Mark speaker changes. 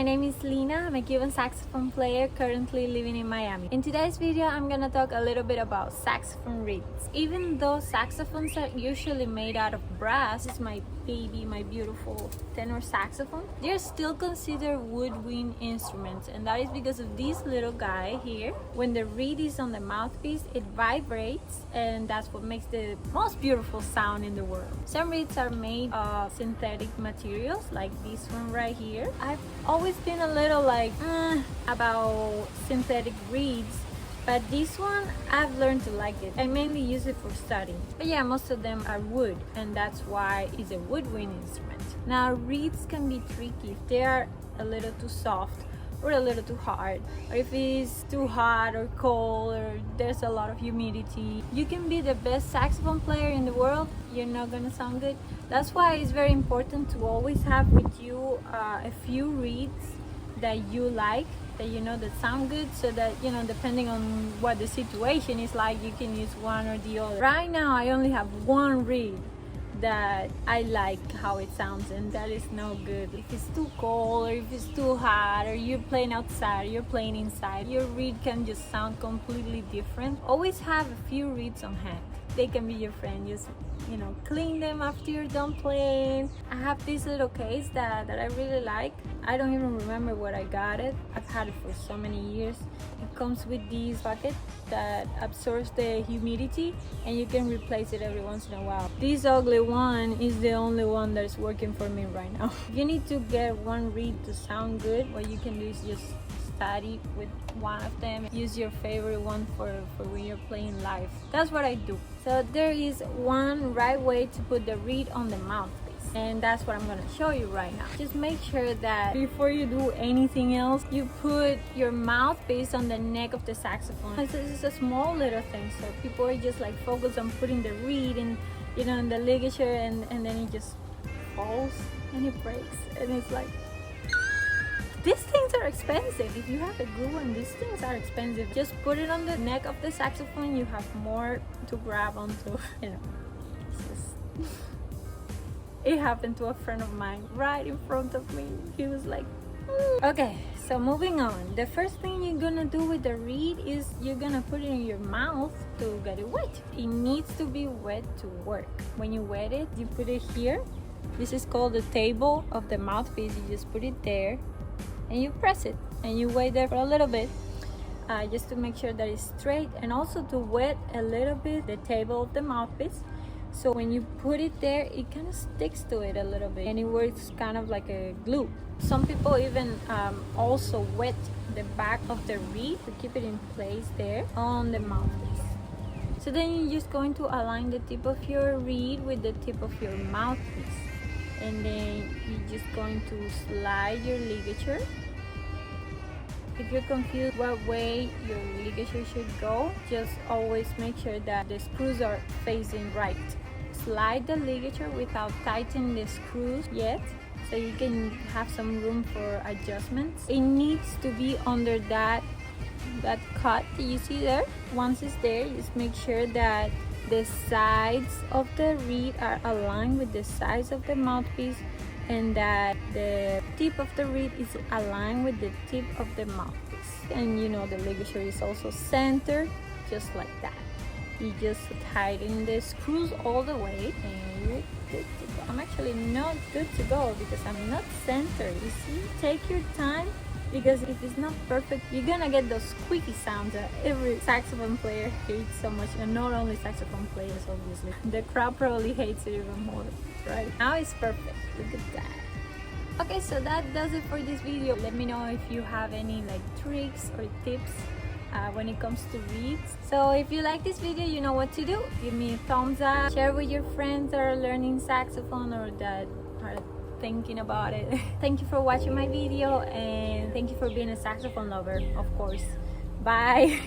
Speaker 1: my name is Lina. I'm a Cuban saxophone player currently living in Miami. In today's video, I'm gonna talk a little bit about saxophone reeds. Even though saxophones are usually made out of brass, this is my baby, my beautiful tenor saxophone, they're still considered woodwind instruments, and that is because of this little guy here. When the reed is on the mouthpiece, it vibrates, and that's what makes the most beautiful sound in the world. Some reeds are made of synthetic materials, like this one right here. I've always been a little like about synthetic reeds, but this one I've learned to like it. I mainly use it for studying, but yeah, most of them are wood, and that's why it's a woodwind instrument. Now, reeds can be tricky if they are a little too soft or a little too hard, or if it's too hot or cold, or there's a lot of humidity. You can be the best saxophone player in the world, you're not gonna sound good. That's why it's very important to always have with you a few reeds that you like, that you know that sound good, so that, you know, depending on what the situation is like, you can use one or the other. Right now I only have one reed that I like how it sounds, and that is no good. If it's too cold, or if it's too hot, or you're playing outside, or you're playing inside, your reed can just sound completely different. Always have a few reeds on hand. They can be your friend. Just, you know, clean them after you're done playing. I have this little case that I really like. I don't even remember where I got it. I've had it for so many years. It comes with this bucket that absorbs the humidity, and you can replace it every once in a while. This ugly one is the only one that's working for me right now. If you need to get one reed to sound good, what you can do is just study with one of them. Use your favorite one for when you're playing live. That's what I do. So there is one right way to put the reed on the mouthpiece, and that's what I'm going to show you right now. Just make sure that before you do anything else, you put your mouthpiece on the neck of the saxophone. This is a small little thing, so people are just like focused on putting the reed in, you know, in the ligature, and then it just falls and it breaks, and it's like, these things are expensive. If you have a good one, these things are expensive. Just put it on the neck of the saxophone, you have more to grab onto, you know. It happened to a friend of mine right in front of me. He was like, Okay, so moving on. The first thing you're gonna do with the reed is you're gonna put it in your mouth to get it wet. It needs to be wet to work. When you wet it, you put it here. This is called the table of the mouthpiece. You just put it there, and you press it, and you wait there for a little bit, just to make sure that it's straight, and also to wet a little bit the table of the mouthpiece, so when you put it there, it kind of sticks to it a little bit, and it works kind of like a glue. Some people even also wet the back of the reed to keep it in place there on the mouthpiece. So then you're just going to align the tip of your reed with the tip of your mouthpiece, and then you're just going to slide your ligature. If you're confused what way your ligature should go, just always make sure that the screws are facing right. Slide the ligature without tightening the screws yet, so you can have some room for adjustments. It needs to be under that cut that you see there. Once it's there, just make sure that the sides of the reed are aligned with the sides of the mouthpiece, and that the tip of the reed is aligned with the tip of the mouthpiece. And you know, the ligature is also centered, just like that. You just tighten the screws all the way, and you're good to go. I'm actually not good to go because I'm not centered. You see, take your time, because if it's not perfect, you're gonna get those squeaky sounds that every saxophone player hates so much, and not only saxophone players, obviously. The crowd probably hates it even more. Right now it's perfect. Look at that. Okay, so that does it for this video. Let me know if you have any like tricks or tips when it comes to reeds. So if you like this video, you know what to do. Give me a thumbs up, share with your friends that are learning saxophone or that are thinking about it. Thank you for watching my video, and thank you for being a saxophone lover, of course. Bye.